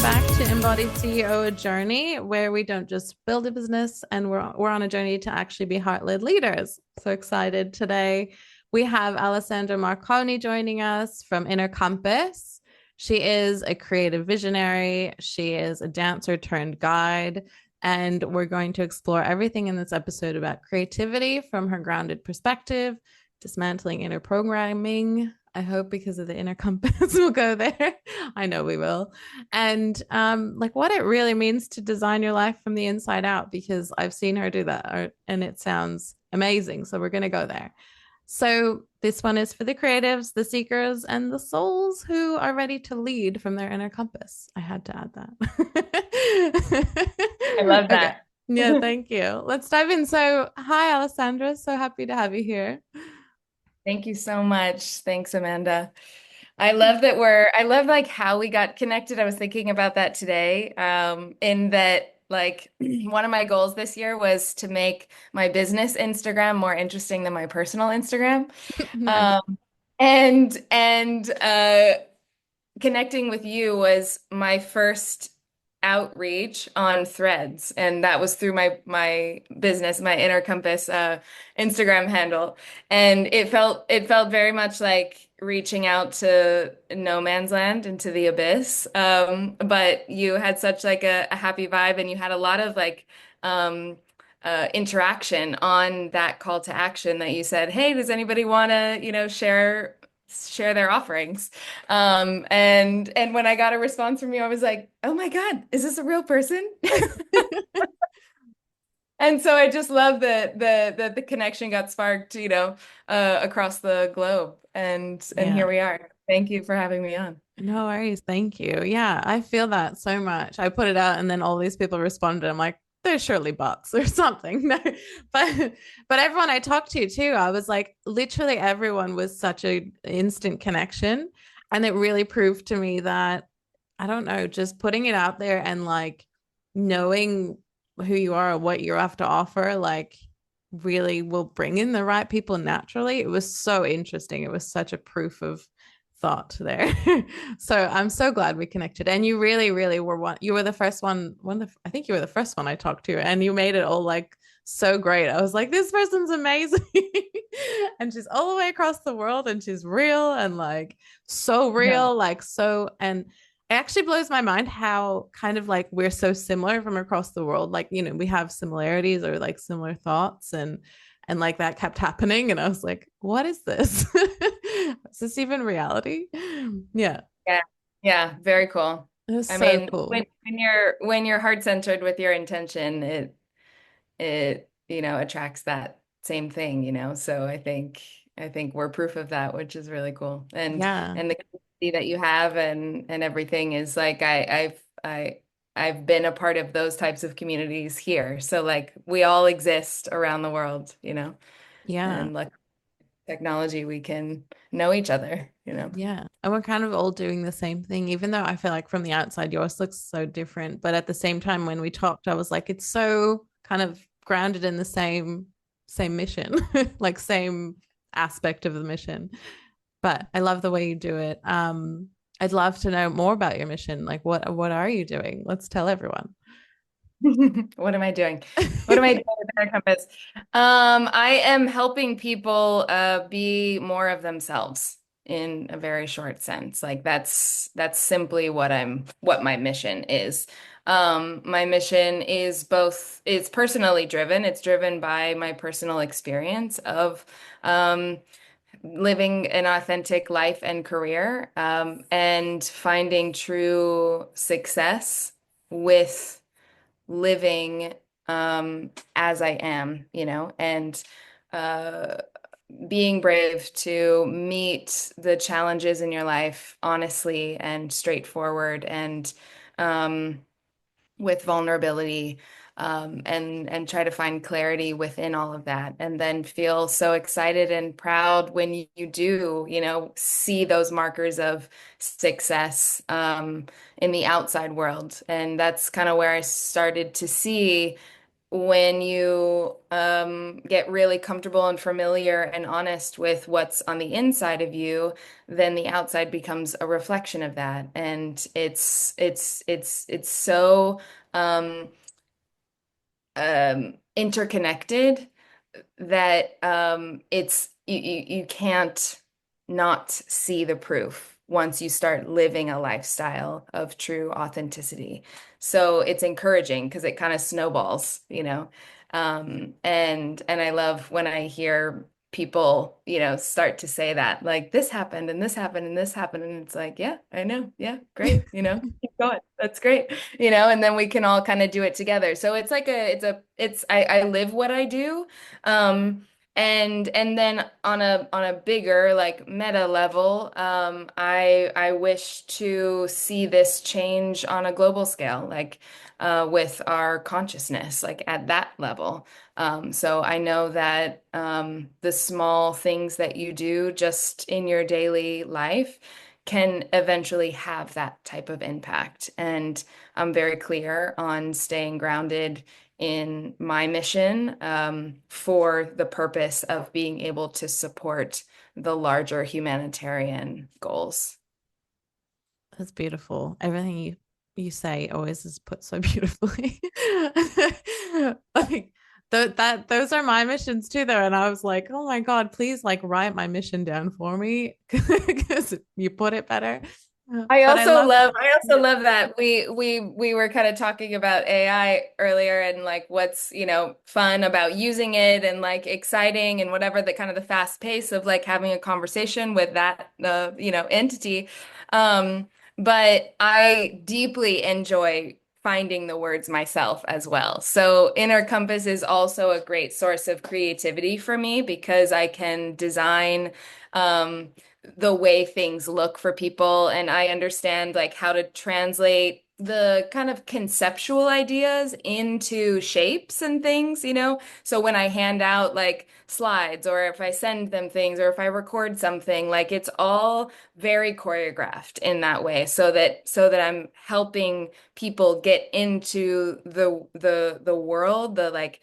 back to Embodied CEO Journey, where we don't just build a business and we're on a journey to actually be heart-led leaders. So excited today. We have Alessandra Marconi joining us from Inner Compass. She is a creative visionary. She is a dancer turned guide. And we're going to explore everything in this episode about creativity from her grounded perspective, dismantling inner programming. I hope because of the inner compass we'll go there. I know we will. And like what it really means to design your life from the inside out, because I've seen her do that and it sounds amazing. So we're going to go there. So this one is for the creatives, the seekers, and the souls who are ready to lead from their inner compass. I had to add that. I love Okay. that. Yeah, thank you. Let's dive in. So, hi, Alessandra. So happy to have you here. Thank you so much. Thanks, Amanda. I love like how we got connected. I was thinking about that today. In that like one of my goals this year was to make my business Instagram more interesting than my personal Instagram. Nice. Um, and connecting with you was my first outreach on Threads, and that was through my business, my Inner Compass Instagram handle, and it felt very much like reaching out to no man's land into the abyss. But you had such like a happy vibe, and you had a lot of like interaction on that call to action that you said, "Hey, does anybody want to, share their offerings?" And when I got a response from you, I was like, "Oh my God, is this a real person?" And so I just love that the connection got sparked, across the globe. And here Yeah. we are. Thank you for having me on. No worries. Thank you. Yeah, I feel that so much. I put it out and then all these people responded. I'm like, there's surely bots or something. No, but everyone I talked to too, I was like, literally everyone was such a instant connection. And it really proved to me that I don't know, just putting it out there and like knowing who you are or what you have to offer, like really will bring in the right people naturally. It was so interesting. It was such a proof of thought there. So I'm so glad we connected. And you really, really were you were the first I think you were the first one I talked to, and you made it all like so great. I was like, this person's amazing. And she's all the way across the world and she's real and like so Yeah. real, like so. And it actually blows my mind how kind of like we're so similar from across the world. Like, we have similarities or like similar thoughts and like that kept happening. And I was like, what is this? Is this even reality? Yeah. Yeah. Yeah. Very cool. It was I so mean, cool. when you're heart centered with your intention, it attracts that same thing, so I think we're proof of that, which is really cool. and Yeah. and the community that you have and everything is like I've been a part of those types of communities here, so like we all exist around the world, Yeah. and like technology we can know each other, Yeah. And we're kind of all doing the same thing, even though I feel like from the outside, yours looks so different. But at the same time, when we talked, I was like, it's so kind of grounded in the same mission, like same aspect of the mission. But I love the way you do it. I'd love to know more about your mission. Like what are you doing? Let's tell everyone. What am I doing? What am I doing with Inner Compass? I am helping people be more of themselves in a very short sense. Like that's simply what my mission is. My mission is both, it's personally driven. It's driven by my personal experience of um, living an authentic life and career, and finding true success with living as I am, and uh, being brave to meet the challenges in your life honestly and straightforward and um, with vulnerability, and try to find clarity within all of that, and then feel so excited and proud when you do, see those markers of success in the outside world. And that's kind of where I started to see when you get really comfortable and familiar and honest with what's on the inside of you, then the outside becomes a reflection of that. And it's so um, interconnected that you can't not see the proof once you start living a lifestyle of true authenticity. So it's encouraging because it kind of snowballs, you know. And I love when I hear people, start to say that, like this happened and this happened and this happened. And it's like, yeah, I know. Yeah, great. Keep going. That's great. And then we can all kind of do it together. So it's like I live what I do. And then on a bigger like meta level, I wish to see this change on a global scale, like with our consciousness, like at that level. So I know that the small things that you do just in your daily life can eventually have that type of impact. And I'm very clear on staying grounded in my mission for the purpose of being able to support the larger humanitarian goals. That's beautiful. Everything you say always is put so beautifully. Like those are my missions too, though. And I was like, oh my God, please like write my mission down for me because you put it better. I But I also love love I also yeah. love that we were kind of talking about AI earlier and like what's, fun about using it and like exciting and whatever the kind of the fast pace of like having a conversation with that entity. Um, but I deeply enjoy finding the words myself as well. So Inner Compass is also a great source of creativity for me because I can design the way things look for people, and I understand like how to translate the kind of conceptual ideas into shapes and things. So when I hand out like slides or if I send them things or if I record something, like it's all very choreographed in that way so that I'm helping people get into the world, the like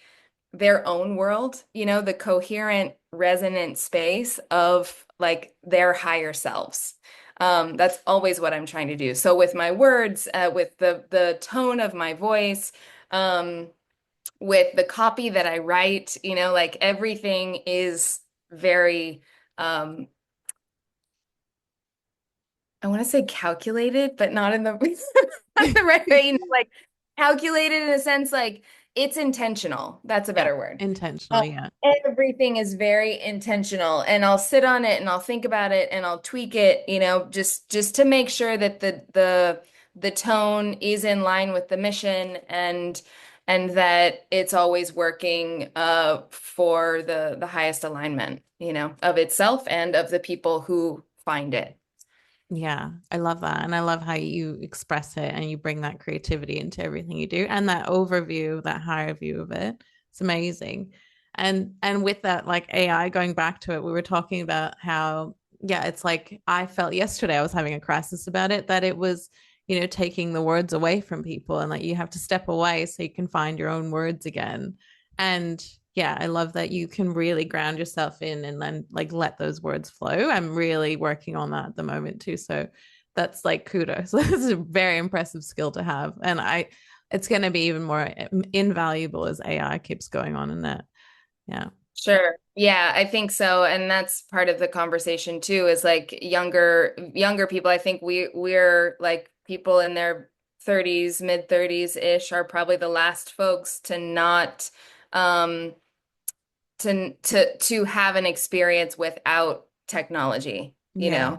their own world, the coherent, resonant space of like their higher selves. That's always what I'm trying to do. So with my words, with the tone of my voice, um, with the copy that I write, like everything is very, um, I want to say calculated, but not in the not the right way. Like calculated in a sense, like it's intentional. That's a Yeah, better word. intentional, yeah. Everything is very intentional, and I'll sit on it and I'll think about it and I'll tweak it, just to make sure that the tone is in line with the mission and that it's always working for the highest alignment, of itself and of the people who find it. Yeah, I love that. And I love how you express it and you bring that creativity into everything you do and that overview, that higher view of it. It's amazing. And with that, like AI, going back to it, we were talking about how, yeah, it's like I felt yesterday I was having a crisis about it, that it was, taking the words away from people and like you have to step away so you can find your own words again. And yeah, I love that you can really ground yourself in and then like let those words flow. I'm really working on that at the moment too. So that's like kudos. That's a very impressive skill to have. And it's going to be even more invaluable as AI keeps going on in that. Yeah. Sure. Yeah, I think so. And that's part of the conversation too, is like younger people. I think we're like people in their 30s, mid 30s ish are probably the last folks to not um to have an experience without technology, Yeah.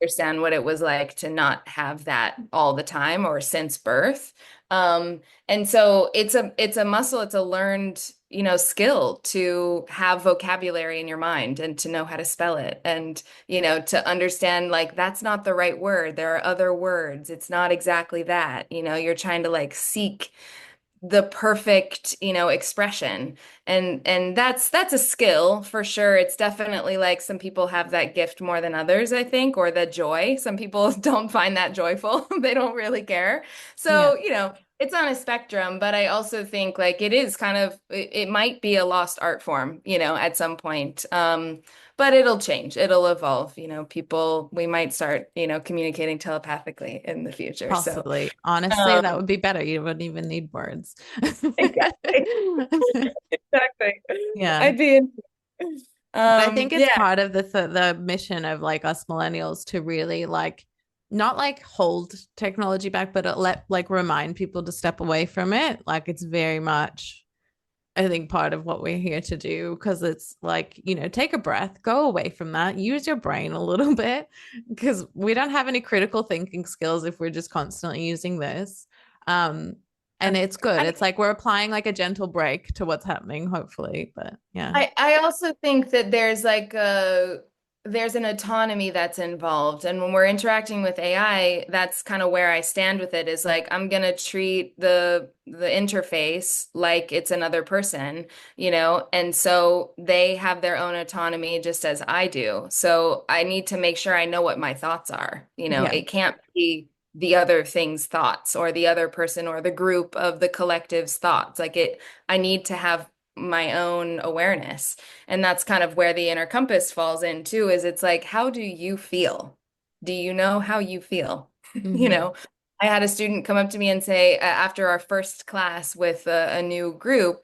understand what it was like to not have that all the time or since birth. And so it's a muscle, it's a learned, skill to have vocabulary in your mind and to know how to spell it and, to understand like that's not the right word. There are other words. It's not exactly that. You're trying to like seek the perfect, expression. And that's a skill for sure. It's definitely like some people have that gift more than others, I think, or the joy. Some people don't find that joyful. They don't really care. Yeah. So, it's on a spectrum, but I also think like it is kind of it might be a lost art form, at some point. But it'll change. It'll evolve. People we might start, communicating telepathically in the future. So, Possibly. Honestly, that um, would be better. You wouldn't even need words. exactly. Exactly. Yeah. I'd be in. But I think it's Yeah. part of the mission of like us millennials to really like not like hold technology back, but let like remind people to step away from it. Like it's very much I think part of what we're here to do because it's like, take a breath, go away from that, use your brain a little bit because we don't have any critical thinking skills if we're just constantly using this. Um, and it's good. I, It's like we're applying like a gentle break to what's happening, hopefully. But yeah. I also think that there's an autonomy that's involved. And when we're interacting with AI, that's kind of where I stand with it is like I'm gonna treat the interface like it's another person, and so they have their own autonomy just as I do. So I need to make sure I know what my thoughts are. Yeah. It can't be the other thing's thoughts or the other person or the group of the collective's thoughts. I need to have my own awareness. And that's kind of where the inner compass falls in too, is it's like, how do you feel? Do you know how you feel? You Hmm. know, I had a student come up to me and say, after our first class with a new group,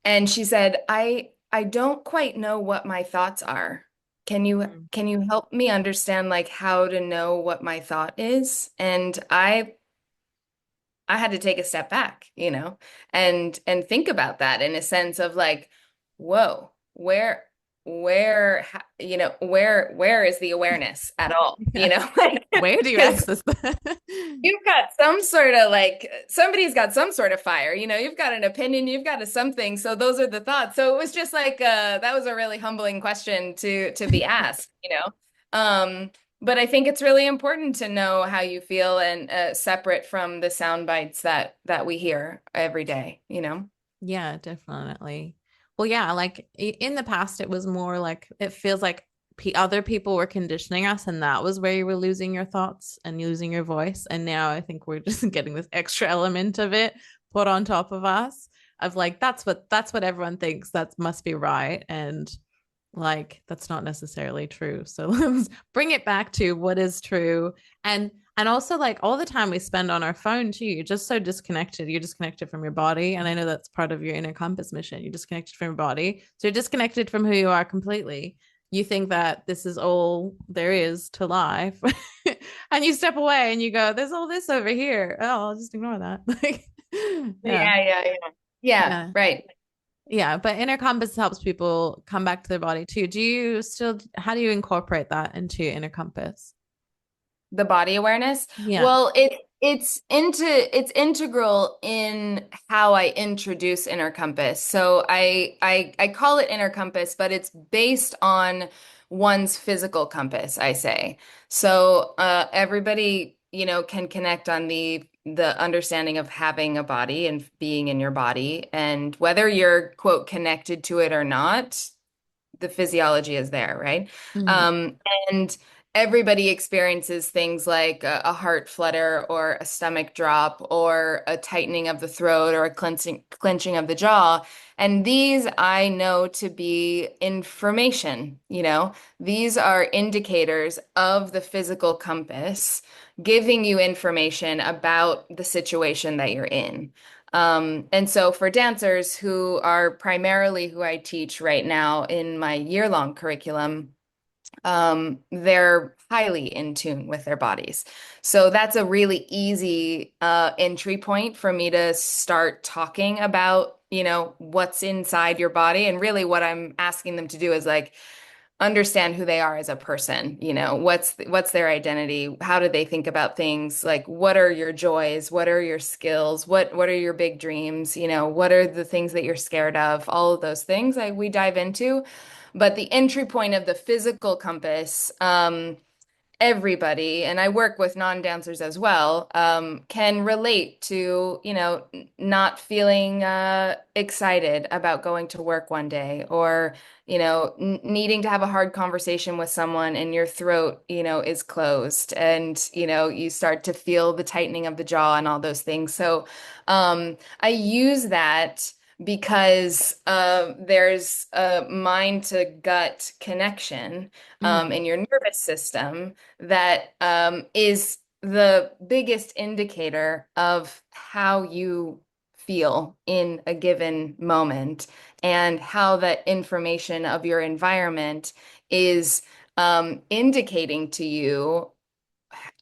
and she said, I don't quite know what my thoughts are. Can you help me understand like how to know what my thought is? And I had to take a step back, and think about that in a sense of like, whoa, where is the awareness at all? Yeah. Like, Where do you because access that? you've got some sort of like somebody's got some sort of fire, you've got an opinion, you've got a something. So those are the thoughts. So it was just like that was a really humbling question to be asked. But I think it's really important to know how you feel and separate from the sound bites that we hear every day. Yeah, definitely. Well, yeah, like in the past, it was more like it feels like other people were conditioning us, and that was where you were losing your thoughts and losing your voice. And now I think we're just getting this extra element of it put on top of us of like that's what everyone thinks that must be right, and like that's not necessarily true. So let's bring it back to what is true. And also like all the time we spend on our phone too, you're just so disconnected. You're disconnected from your body. And I know that's part of your inner compass mission. You're disconnected from your body. So you're disconnected from who you are completely. You think that this is all there is to life. And you step away and you go, there's all this over here. Oh, I'll just ignore that. Like, yeah. Yeah, yeah, yeah. Yeah, Yeah. right. Yeah, but inner compass helps people come back to their body too. How do you incorporate that into your inner compass? The body awareness. Yeah. Well, it's integral in how I introduce inner compass. So I call it inner compass, but it's based on one's physical compass, I say. So everybody, can connect on the understanding of having a body and being in your body, and whether you're quote connected to it or not, the physiology is there, right? Hmm. Um, and everybody experiences things like a heart flutter or a stomach drop or a tightening of the throat or a clenching of the jaw. And these I know to be information. These are indicators of the physical compass giving you information about the situation that you're in. And so for dancers who are primarily who I teach right now in my year-long curriculum, they're highly in tune with their bodies. So that's a really easy entry point for me to start talking about, what's inside your body. And really what I'm asking them to do is like, understand who they are as a person, what's their identity, how do they think about things, like what are your joys, what are your skills, what are your big dreams, what are the things that you're scared of, all of those things we dive into. But the entry point of the physical compass everybody, and I work with non-dancers as well, can relate to, not feeling excited about going to work one day, or, n needing to have a hard conversation with someone and your throat, is closed, and, you start to feel the tightening of the jaw and all those things. So, I use that because there's a mind to gut connection Mm, in your nervous system that is the biggest indicator of how you feel in a given moment, and how that information of your environment is indicating to you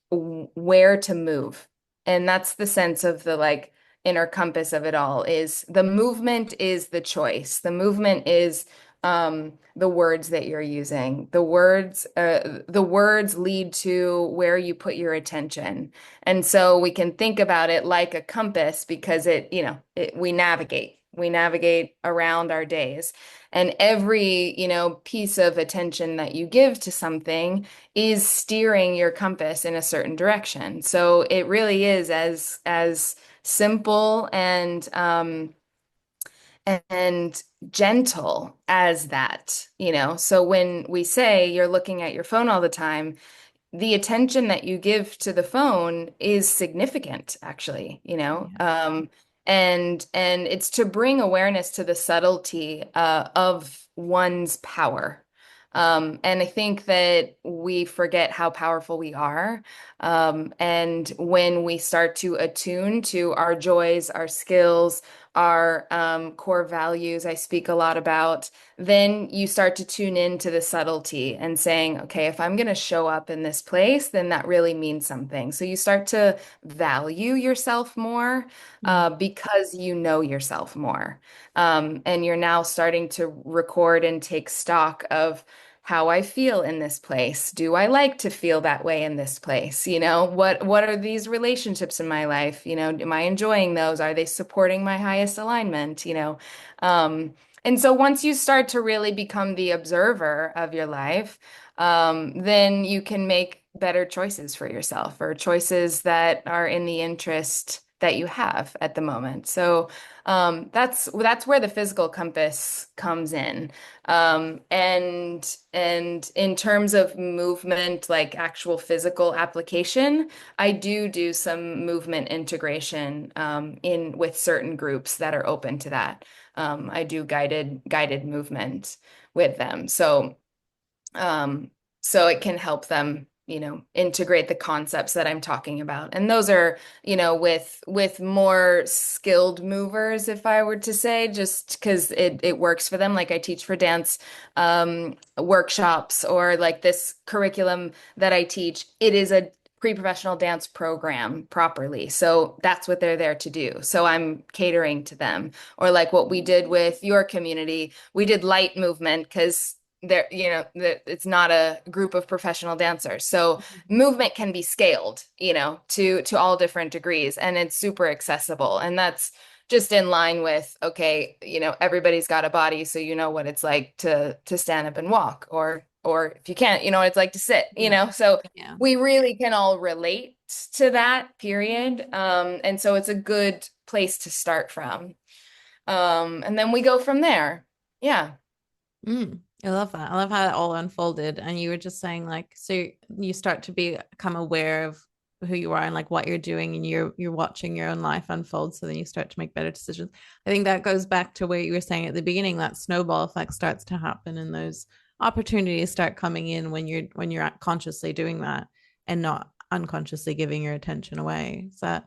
where to move. And that's the sense of the like inner compass of it all, is the movement is the choice. The movement is the words that you're using. The words lead to where you put your attention. And so we can think about it like a compass, because we navigate around our days. And every, piece of attention that you give to something is steering your compass in a certain direction. So it really is as simple and gentle as that, So when we say you're looking at your phone all the time, the attention that you give to the phone is significant, actually, yeah. and it's to bring awareness to the subtlety of one's power. And I think that we forget how powerful we are. And when we start to attune to our joys, our skills, our core values, I speak a lot about, then you start to tune into the subtlety and saying, okay, if I'm going to show up in this place, then that really means something. So you start to value yourself more Mm, because you know yourself more. And you're now starting to record and take stock of how I feel in this place. Do I like to feel that way in this place? What are these relationships in my life? Am I enjoying those? Are they supporting my highest alignment? And so once you start to really become the observer of your life, then you can make better choices for yourself, or choices that are in the interest that you have at the moment. So that's where the physical compass comes in. And in terms of movement, like actual physical application, I do some movement integration in with certain groups that are open to that. I do guided movement with them. Um, so it can help them, integrate the concepts that I'm talking about. And those are, with more skilled movers, if I were to say, just because it works for them. Like I teach for dance workshops, or like this curriculum that I teach, it is a pre-professional dance program properly. So that's what they're there to do. So I'm catering to them. Or like what we did with your community, we did light movement because it's not a group of professional dancers. So movement can be scaled, to all different degrees, and it's super accessible. And that's just in line with, okay, everybody's got a body, so you know what it's like to stand up and walk, or if you can't, you know what it's like to sit, yeah. So Yeah. we really can all relate to that period. And so it's a good place to start from. And then we go from there. Yeah. I love that. I love how it all unfolded. And you were just saying like, so you start to become aware of who you are and like what you're doing, and you're watching your own life unfold. So then you start to make better decisions. I think that goes back to what you were saying at the beginning, that snowball effect starts to happen, and those opportunities start coming in when you're consciously doing that and not unconsciously giving your attention away. Is that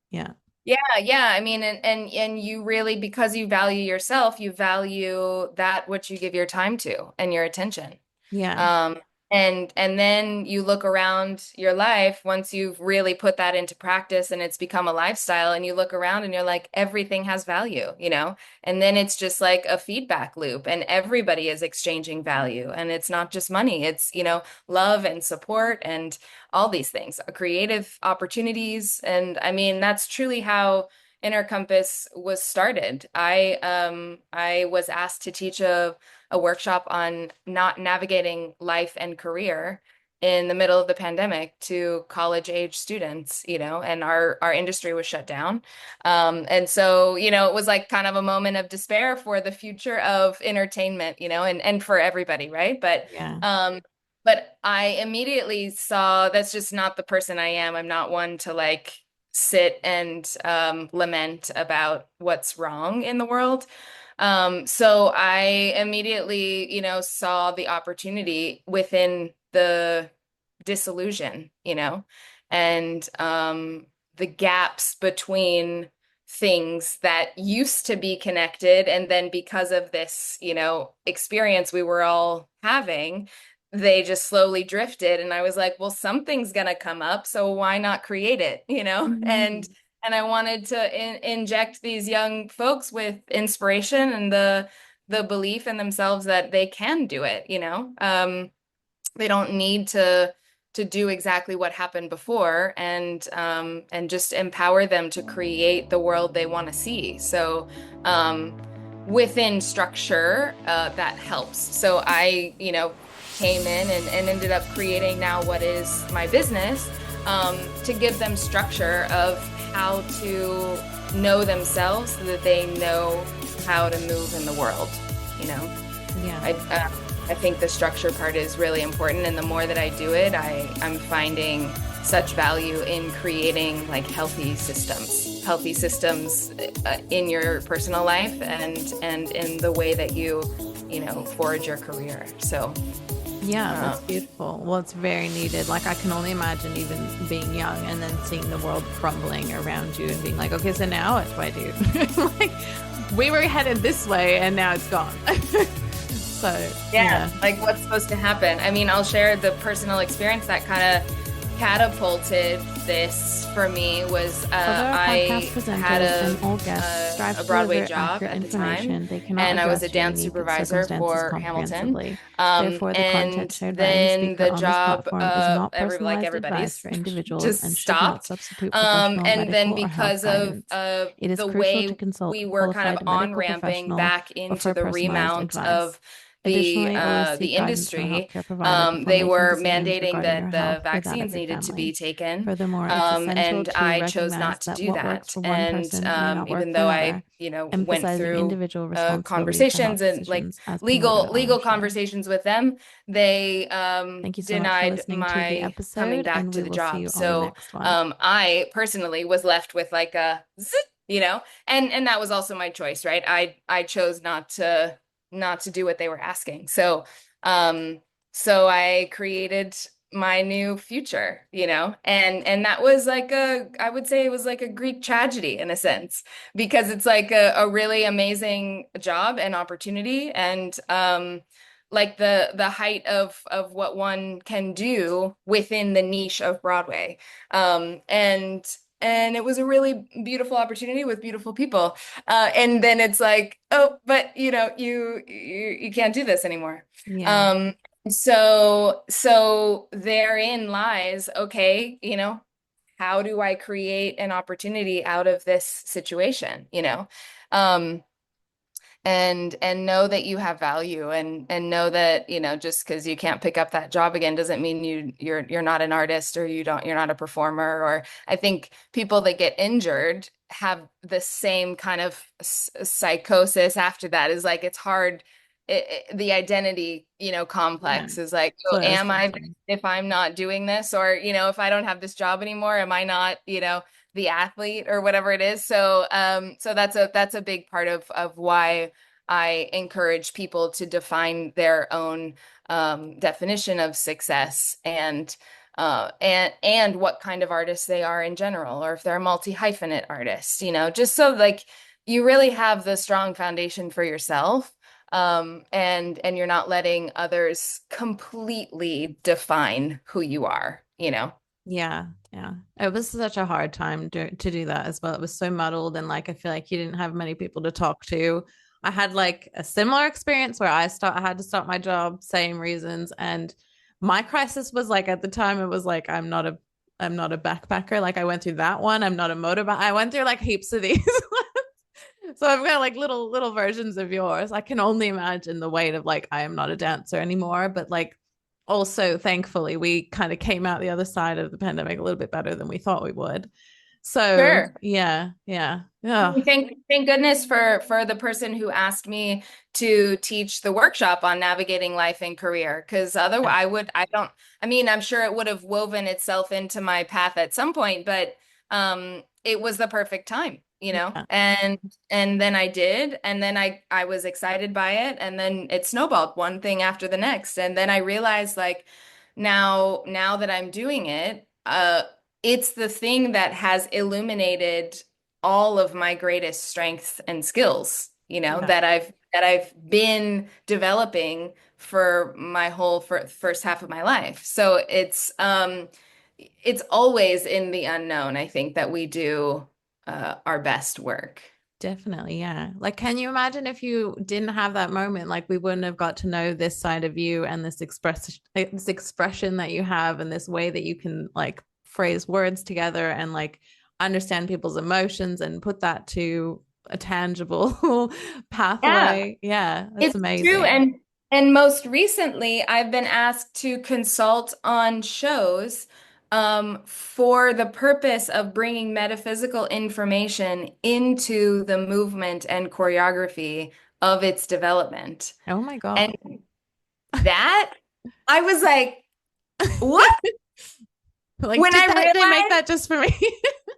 yeah. Yeah, yeah. I mean, and you really, because you value yourself, you value that which you give your time to and your attention. Yeah. Um, and then you look around your life once you've really put that into practice and it's become a lifestyle, and you look around and you're like, everything has value, And then it's just like a feedback loop, and everybody is exchanging value. And it's not just money, it's, love and support and all these things, creative opportunities. And I mean, that's truly how Inner Compass was started. I was asked to teach a workshop on not navigating life and career. in the middle of the pandemic to college age students, and our industry was shut down. And so, it was like kind of a moment of despair for the future of entertainment, and for everybody, right? Yeah. But I immediately saw that's just not the person I am. I'm not one to like sit and lament about what's wrong in the world. So I immediately, saw the opportunity within the disillusion, and the gaps between things that used to be connected. And then because of this, experience we were all having, they just slowly drifted. And I was like, well, something's gonna come up, so why not create it, Mhm. And I wanted to inject these young folks with inspiration and the belief in themselves that they can do it, they don't need to do exactly what happened before, and just empower them to create the world they want to see. So within structure, that helps. So I, came in and ended up creating now what is my business, to give them structure of how to know themselves so that they know how to move in the world, you know. Yeah. I think the structure part is really important, and the more that I do it, I'm finding such value in creating like healthy systems in your personal life and in the way that you forge your career. So Yeah, that's beautiful. Well, it's very needed. Like, I can only imagine even being young and then seeing the world crumbling around you and being like, okay, so now what do I do? Like, we were headed this way and now it's gone. So, yeah, like what's supposed to happen? I mean, I'll share the personal experience that kind of catapulted this for me was I had a Broadway job at the time, and I was a dance supervisor for Hamilton. And then the job like everybody's just stopped. And then because of the way we were kind of on ramping back into the remount of the industry, they were mandating that the vaccines needed to be taken. And I chose not to do that. And even though I, went through conversations and like legal conversations with them, they denied my coming back to the job. So I personally was left with like a and that was also my choice, right? I chose not to do what they were asking. So I created my new future, and that was like I would say it was like a Greek tragedy in a sense, because it's like a really amazing job and opportunity, and like the height of what one can do within the niche of Broadway. And it was a really beautiful opportunity with beautiful people. And then it's like, oh, but you can't do this anymore. yeah. Um, so therein lies, okay, how do I create an opportunity out of this situation, Um, and know that you have value, and know that just because you can't pick up that job again doesn't mean you're not an artist, or you're not a performer. Or I think people that get injured have the same kind of psychosis after that. Is like it's hard. The identity Yeah. complex is like, oh, Blurs am I, sometimes. if I'm not doing this? Or if I don't have this job anymore, am I not the athlete or whatever it is? So that's a big part of why I encourage people to define their own definition of success, and what kind of artists they are in general, or if they're a multi-hyphenate artist, just so like you really have the strong foundation for yourself, and you're not letting others completely define who you are. Yeah, yeah. It was such a hard time to do that as well. It was so muddled, and like I feel like you didn't have many people to talk to. I had like a similar experience where I had to start my job, same reasons, and my crisis was like at the time it was like I'm not a backpacker. Like I went through that one. I'm not a motorbike. I went through like heaps of these. So I've got like little versions of yours. I can only imagine the weight of like I am not a dancer anymore, but like also, thankfully, we kind of came out the other side of the pandemic a little bit better than we thought we would. So Sure. yeah, yeah. Oh, Thank goodness for the person who asked me to teach the workshop on navigating life and career. Because otherwise, yeah, I don't, I mean, I'm sure it would have woven itself into my path at some point, but it was the perfect time, you know? yeah, And then I did, and then I was excited by it, and then it snowballed one thing after the next. And then I realized like now that I'm doing it, it's the thing that has illuminated all of my greatest strengths and skills, you know, yeah. that I've been developing for my whole first half of my life. So it's always in the unknown, I think, that we do our best work. Definitely, yeah. Like, can you imagine if you didn't have that moment? Like, we wouldn't have got to know this side of you and this expression that you have, and this way that you can like phrase words together and like understand people's emotions and put that to a tangible Yeah. pathway. Yeah, that's It's true. amazing. And most recently, I've been asked to consult on shows for the purpose of bringing metaphysical information into the movement and choreography of its development. Oh my And God. that, I was like, what? Like, When did I that they make realized that just for me?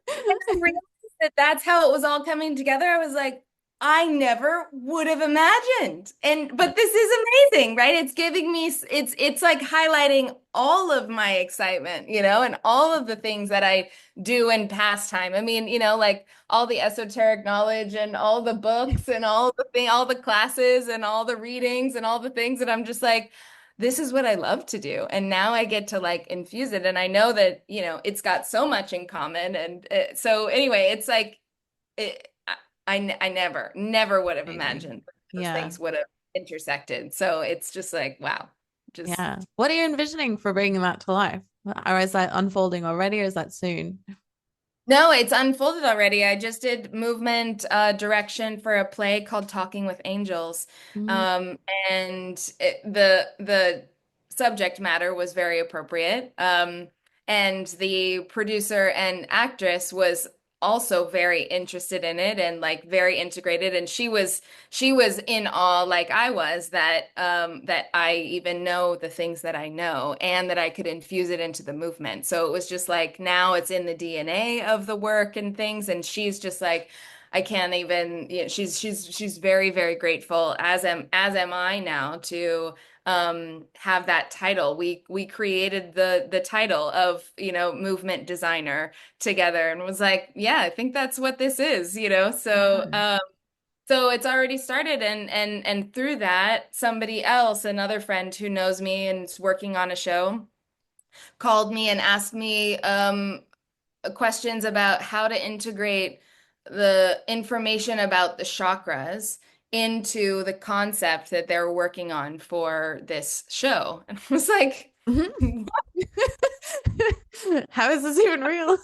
when I realized that that's how it was all coming together, I was like, I never would have imagined. And but this is amazing, right? It's giving me it's like highlighting all of my excitement, you know, and all of the things that I do in pastime. I mean, you know, like all the esoteric knowledge and all the books and all the classes and all the readings and all the things that I'm just like, this is what I love to do. And now I get to like infuse it. And I know that, you know, it's got so much in common. And so anyway, it's like, it, I never would have Amazing. imagined those Yeah. things would have intersected. So it's just like, wow, just Yeah. What are you envisioning for bringing that to life? Or is that unfolding already, or is that soon? no, it's unfolded already. I just did movement direction for a play called Talking with Angels. Mm. Um, and the subject matter was very appropriate. And the producer and actress was also very interested in it and like very integrated. And she was in awe like I was that I even know the things that I know and that I could infuse it into the movement. So it was just like now it's in the DNA of the work and things, and she's just like I can't even, you know, she's very, very grateful, as am I now, to have that title. We created the title of, you know, movement designer together and was like, yeah, I think that's what this is, you know. So Yeah. so it's already started, and through that, somebody else, another friend who knows me and is working on a show, called me and asked me questions about how to integrate the information about the chakras into the concept that they're working on for this show. And I was like, How is this even real?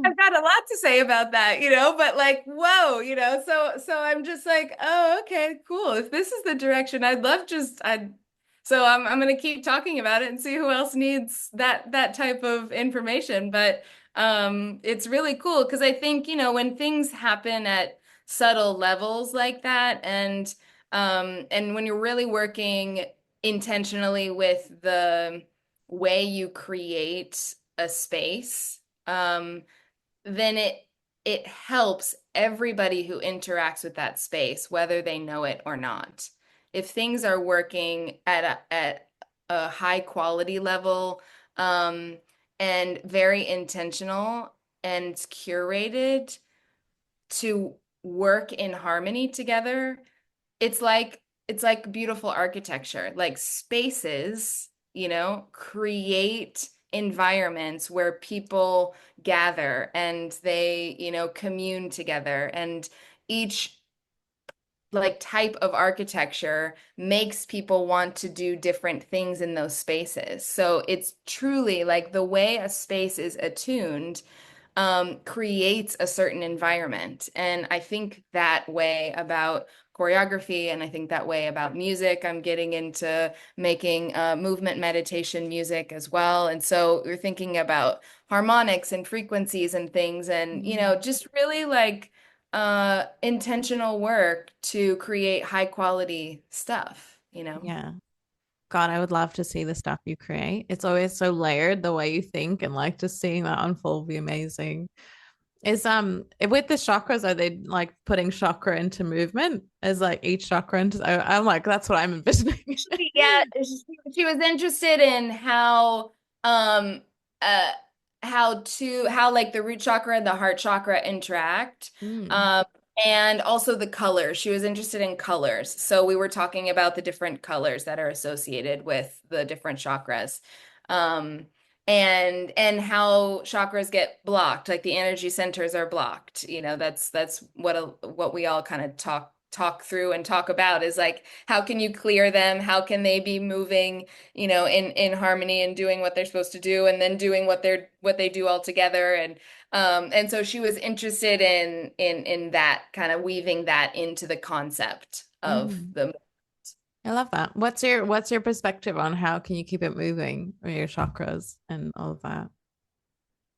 I've got a lot to say about that, you know, but like, whoa, you know, so I'm just like, oh, okay, cool. If this is the direction, I'd love just I'd so I'm gonna keep talking about it and see who else needs that type of information. But it's really cool because I think, you know, when things happen at subtle levels like that, and when you're really working intentionally with the way you create a space, then it helps everybody who interacts with that space, whether they know it or not. If things are working at a high quality level, and very intentional and curated to work in harmony together, it's like beautiful architecture, like spaces, you know, create environments where people gather and they, you know, commune together. And each like type of architecture makes people want to do different things in those spaces. So it's truly like the way a space is attuned creates a certain environment. And I think that way about choreography, and I think that way about music. I'm getting into making movement meditation music as well. And so we're thinking about harmonics and frequencies and things, and Mm. just really like intentional work to create high quality stuff. Yeah. God, I would love to see the stuff you create. It's always so layered the way you think, and like just seeing that unfold would be amazing. Is with the chakras, are they like putting chakra into movement? Is like each chakra into I'm like, that's what I'm envisioning. Yeah, she was interested in um uh how like the root chakra and the heart chakra interact. Mm. Um and also the colors. She was interested in colors. So we were talking about the different colors that are associated with the different chakras. Um and how chakras get blocked, like the energy centers are blocked. That's what we all kind of talk through and talk about, is like, how can you clear them? How can they be moving, in harmony and doing what they're supposed to do, and then doing what they do all together. And so she was interested in that, kind of weaving that into the concept of Mm. the. I love that. What's your perspective on how can you keep it moving or your chakras and all of that?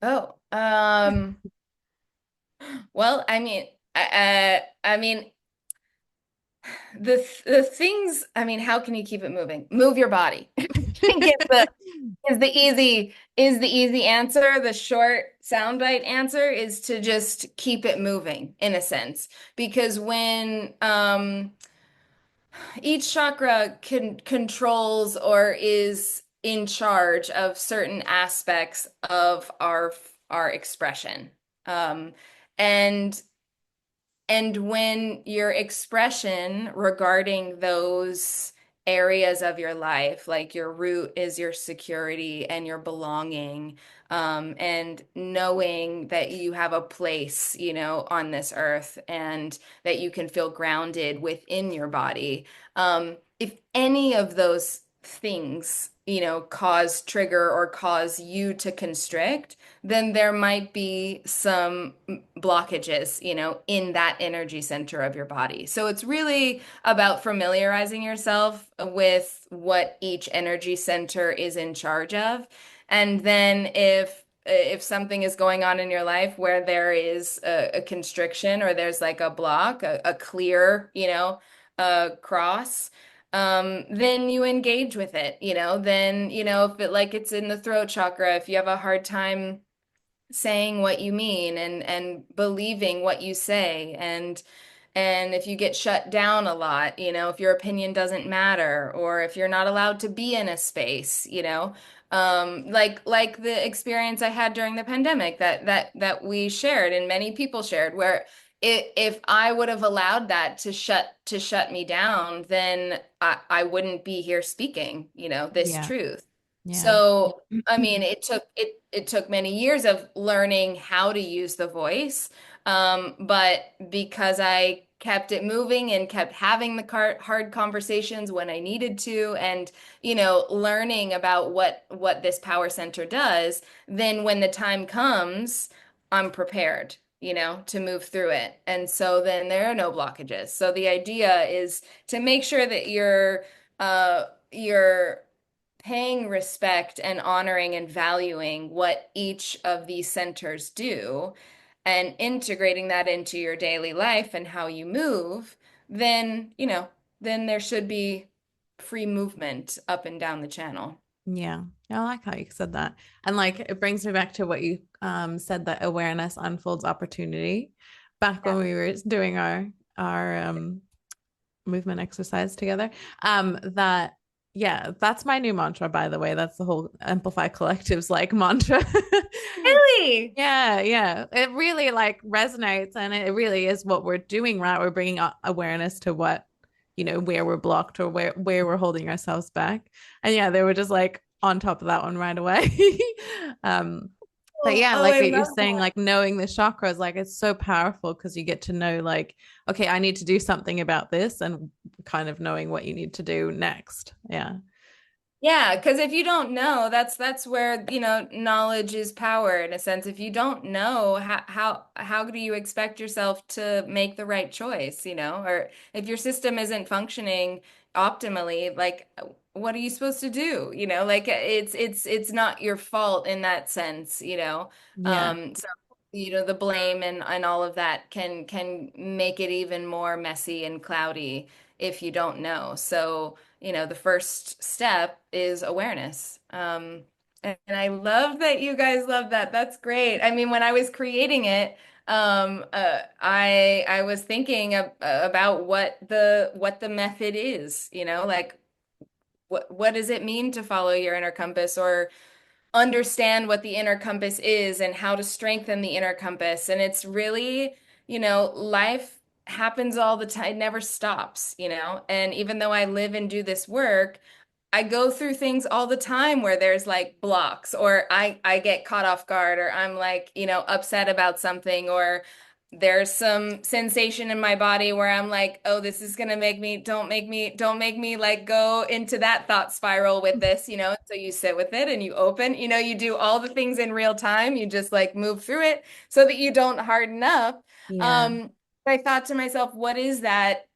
Oh, well, I mean, the things, how can you keep it moving? Move your body. I think is the easy answer. The short soundbite answer is to just keep it moving, in a sense, because when each chakra controls or is in charge of certain aspects of our expression. Um, and and when your expression regarding those areas of your life, like your root is your security and your belonging, and knowing that you have a place, on this earth, and that you can feel grounded within your body. If any of those things, cause trigger or cause you to constrict, then there might be some blockages, in that energy center of your body. So it's really about familiarizing yourself with what each energy center is in charge of. And then if something is going on in your life where there is a constriction, or there's like a block, a clear, cross, then you engage with it, then, if it's in the throat chakra, if you have a hard time saying what you mean and believing what you say, and if you get shut down a lot, if your opinion doesn't matter, or if you're not allowed to be in a space, like the experience I had during the pandemic that we shared and many people shared, where if I would have allowed that to shut me down, then I wouldn't be here speaking, this Yeah. truth. Yeah. So, it took many years of learning how to use the voice. But because I kept it moving and kept having the hard conversations when I needed to, and learning about what this power center does, then when the time comes, I'm prepared, to move through it. And so then there are no blockages. So the idea is to make sure that you're paying respect and honoring and valuing what each of these centers do, and integrating that into your daily life and how you move, then there should be free movement up and down the channel. Yeah. I like how you said that. And like it brings me back to what you said, that awareness unfolds opportunity, back when Yeah. we were doing our movement exercise together. That yeah, that's my new mantra, by the way. That's the whole Amplify Collective's like mantra. Really? Yeah, yeah. It really like resonates, and it really is what we're doing, right? We're bringing awareness to what, where we're blocked, or where we're holding ourselves back. And yeah, they were just like on top of that one right away. um but Oh, yeah, oh, like I what you're love saying, like knowing the chakras, like it's so powerful because you get to know, like, okay, I need to do something about this, and kind of knowing what you need to do next. Yeah. Yeah, because if you don't know, that's where, knowledge is power in a sense. If you don't know, how do you expect yourself to make the right choice, Or if your system isn't functioning optimally, like what are you supposed to do? Like it's not your fault in that sense. Yeah. So the blame and all of that can make it even more messy and cloudy if you don't know. So the first step is awareness. And I love that you guys love that. That's great. I mean, when I was creating it, I was thinking about what the method is, like what does it mean to follow your inner compass or understand what the inner compass is and how to strengthen the inner compass. And it's really, life happens all the time. It never stops. And even though I live and do this work, I go through things all the time where there's like blocks or I get caught off guard or I'm like, upset about something or there's some sensation in my body where I'm like, oh, this is gonna make me, don't make me like go into that thought spiral with this. So you sit with it and you open, you do all the things in real time. You just like move through it so that you don't harden up. Yeah. Um, I thought to myself, what is that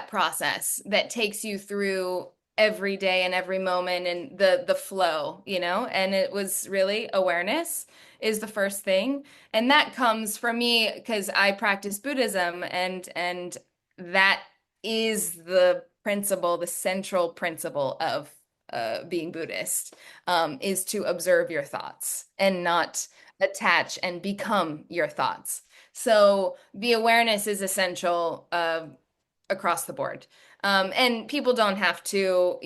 process that takes you through every day and every moment and the flow, and it was really awareness is the first thing, and that comes from me because I practice Buddhism, and that is the central principle of being Buddhist, is to observe your thoughts and not attach and become your thoughts. So the awareness is essential across the board. And people don't have to,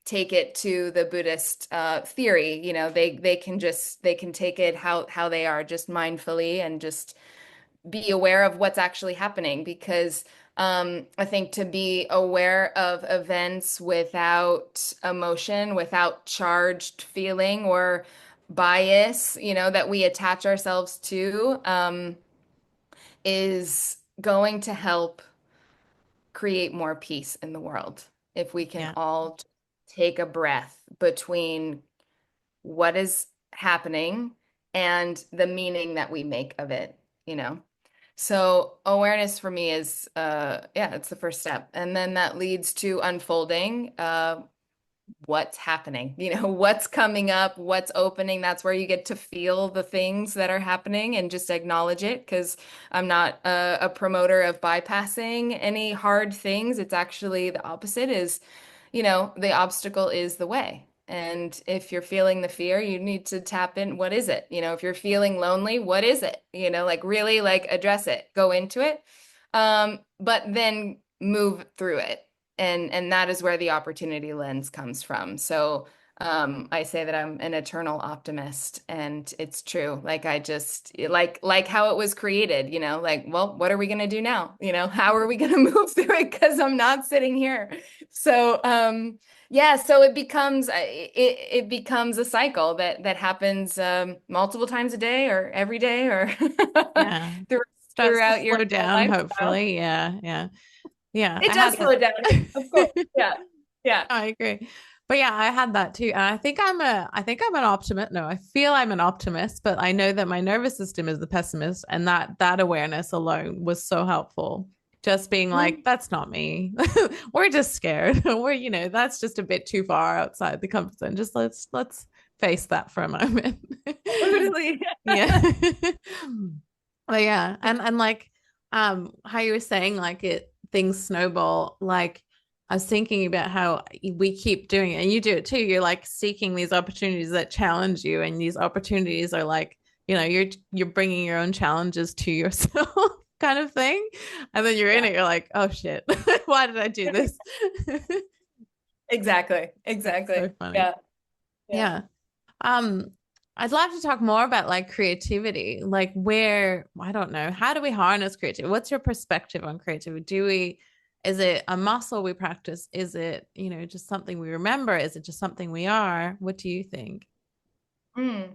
take it to the Buddhist theory. They can take it how they are, just mindfully and just be aware of what's actually happening. Because I think to be aware of events without emotion, without charged feeling or bias, that we attach ourselves to, is going to help create more peace in the world if we can Yeah. all take a breath between what is happening and the meaning that we make of it, you know? So awareness for me is yeah, it's the first step. And then that leads to unfolding what's happening, what's coming up, what's opening. That's where you get to feel the things that are happening and just acknowledge it. Because I'm not a promoter of bypassing any hard things. It's actually the opposite is, the obstacle is the way. And if you're feeling the fear, you need to tap in. What is it? If you're feeling lonely, what is it? Like really like address it, go into it. But then move through it, and that is where the opportunity lens comes from. So I say that I'm an eternal optimist, and it's true. Like I just like how it was created, like, well, what are we gonna do now? How are we gonna move through it? Because I'm not sitting here. So yeah, so it becomes a cycle that happens multiple times a day or every day or Yeah. through- Starts to throughout your slow whole down, lifestyle. hopefully. Yeah. Yeah. Yeah. It I does had slow down, of course. that. Yeah. Yeah. I agree. But yeah, I had that too. And I think I'm an optimist. No, I feel I'm an optimist, but I know that my nervous system is the pessimist, and that awareness alone was so helpful. Just being like, Mhm. that's not me. We're just scared. That's just a bit too far outside the comfort zone. Just let's face that for a moment. Totally. Yeah. But yeah, and like how you were saying like it things snowball, like I was thinking about how we keep doing it and you do it too. You're like seeking these opportunities that challenge you, and these opportunities are like, you're bringing your own challenges to yourself kind of thing. And then you're in Yeah, it, you're like, oh shit, why did I do this? exactly. That's so Exactly. funny. Yeah. Yeah. Yeah. Um, I'd love to talk more about like creativity, like where, I don't know, how do we harness creativity? What's your perspective on creativity? Is it a muscle we practice? Is it, just something we remember? Is it just something we are? What do you think? Mm.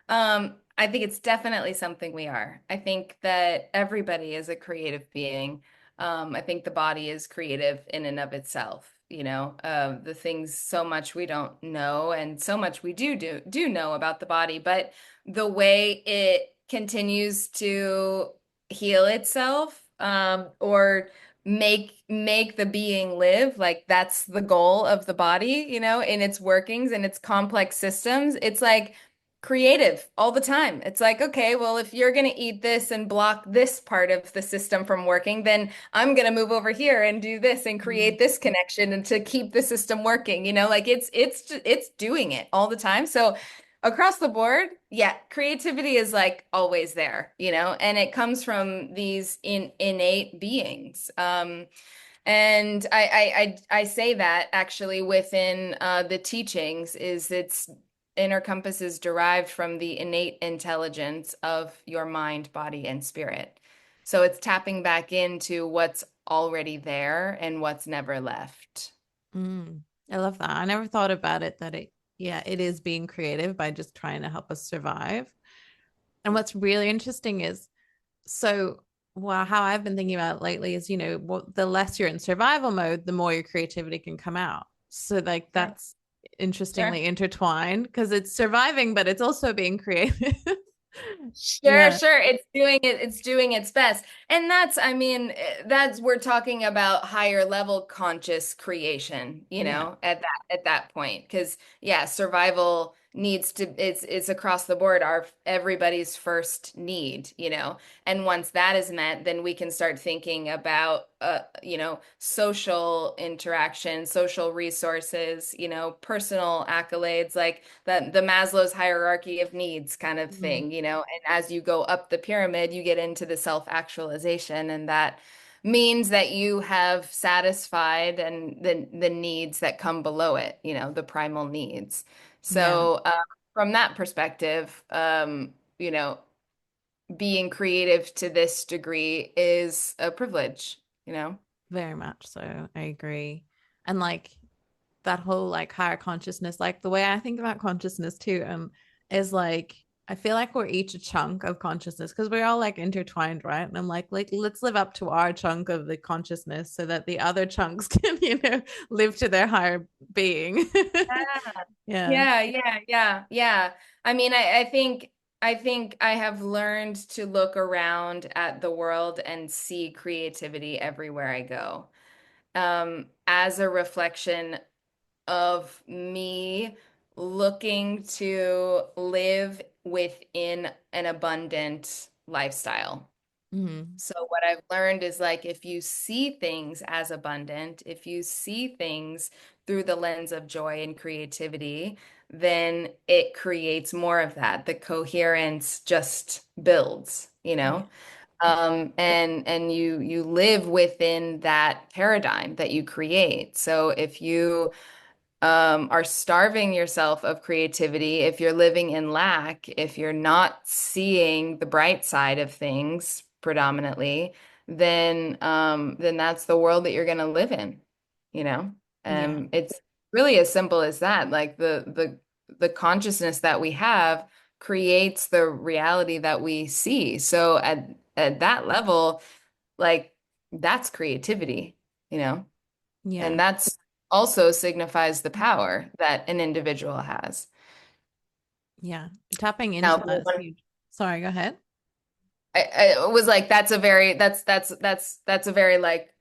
I think it's definitely something we are. I think that everybody is a creative being. I think the body is creative in and of itself. the things, so much we don't know and so much we do know about the body, but the way it continues to heal itself, or make the being live, like that's the goal of the body, in its workings and its complex systems. It's like creative all the time. It's like, okay, well, if you're going to eat this and block this part of the system from working, then I'm going to move over here and do this and Mm. create this connection and to keep the system working, like it's doing it all the time. So across the board, yeah, creativity is like always there, and it comes from these innate beings. And I say that actually within the teachings is its inner compass is derived from the innate intelligence of your mind, body, and spirit. So it's tapping back into what's already there and what's never left. Mm. I love that. I never thought about it that yeah, it is being creative by just trying to help us survive. And what's really interesting is so, well, how I've been thinking about it lately is, the less you're in survival mode, the more your creativity can come out. So, like, Sure. that's interestingly Sure. intertwined because it's surviving, but it's also being creative. Sure, Yeah. sure. It's doing its best. And I mean, we're talking about higher level conscious creation, Yeah. at that point. Because yeah, survival needs to, it's across the board, everybody's first need, And once that is met, then we can start thinking about social interaction, social resources, personal accolades, like the Maslow's hierarchy of needs kind of Mm. thing, And as you go up the pyramid, you get into the self-actualization, and that means that you have satisfied and the needs that come below it, the primal needs. Yeah. So from that perspective, being creative to this degree is a privilege, you know? Very much so. I agree. And like that whole like higher consciousness, like the way I think about consciousness too, is like I feel like we're each a chunk of consciousness because we're all like intertwined, right? And I'm like let's live up to our chunk of the consciousness so that the other chunks can, live to their higher being. Yeah. Yeah, yeah, yeah, yeah. I mean, I think I have learned to look around at the world and see creativity everywhere I go. As a reflection of me looking to live within an abundant lifestyle. Mm-hmm. So what I've learned is like if you see things as abundant, if you see things through the lens of joy and creativity, then it creates more of that. The coherence just builds, Yeah. and you live within that paradigm that you create. So if you are starving yourself of creativity, if you're living in lack, if you're not seeing the bright side of things predominantly, then that's the world that you're going to live in, you know? Yeah. It's really as simple as that. Like the consciousness that we have creates the reality that we see. So at that level, like that's creativity, you know? And Yeah. that's also signifies the power that an individual has. Yeah. Tapping Now, into that is huge. Sorry, go ahead. I was like, that's a very like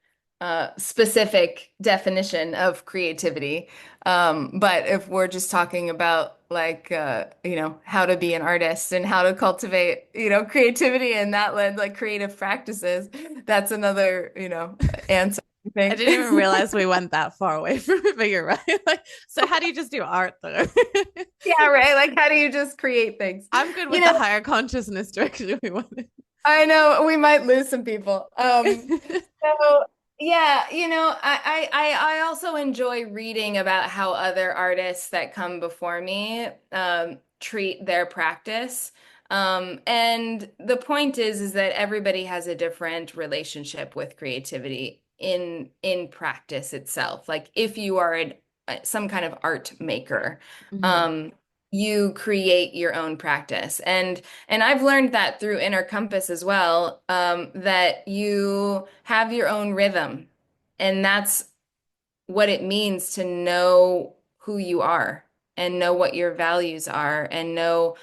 specific definition of creativity. But if we're just talking about like how to be an artist and how to cultivate creativity in that lens, like creative practices, that's another answer, I I think. didn't even realize we went that far away from it, but you're right. Like, so how do you just do art though? Yeah, right. Like, how do you just create things? I'm good You with the know, higher consciousness direction we wanted. I know we might lose some people. So yeah, I also enjoy reading about how other artists that come before me treat their practice. And the point is that everybody has a different relationship with creativity in practice itself. Like if you are some kind of art maker, Mhm. um, you create your own practice. And I've learned that through Inner Compass as well, that you have your own rhythm. And that's what it means to know who you are and know what your values are and know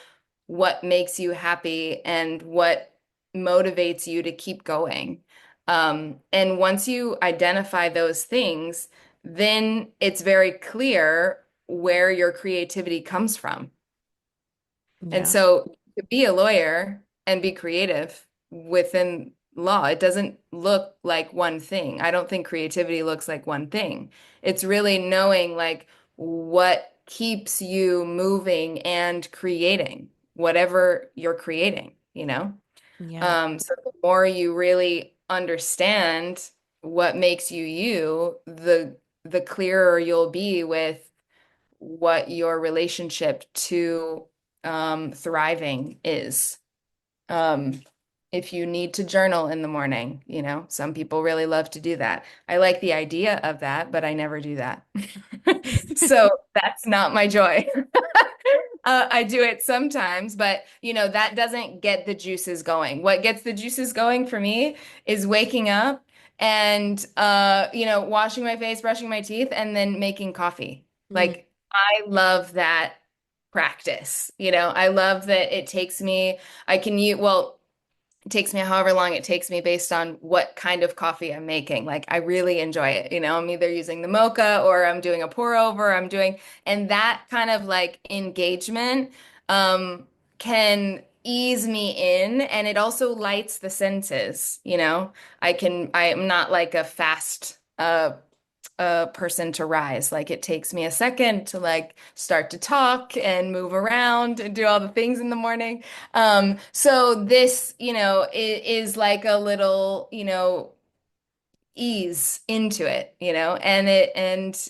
what makes you happy and what motivates you to keep going. And once you identify those things, then it's very clear where your creativity comes from. And Yeah. so to be a lawyer and be creative within law, it doesn't look like one thing. I don't think creativity looks like one thing. It's really knowing like what keeps you moving and creating whatever you're creating, you know? Yeah. So the more you really understand what makes you you, the clearer you'll be with what your relationship to thriving is. Um, if you need to journal in the morning, you know, some people really love to do that. I like the idea of that, but I never do that. So that's not my joy. I do it sometimes, but you know, that doesn't get the juices going. What gets the juices going for me is waking up and you know, washing my face, brushing my teeth, and then making coffee. Mm. Like I love that practice. You know, I love that it takes me, I can use, well, it takes me however long it takes me based on what kind of coffee I'm making. Like I really enjoy it. You know, I'm either using the mocha or I'm doing a pour over, and that kind of like engagement can ease me in and it also lights the senses, you know. I'm not like a fast person to rise. Like it takes me a second to like start to talk and move around and do all the things in the morning. So this, you know, is like a little, you know, ease into it, you know, and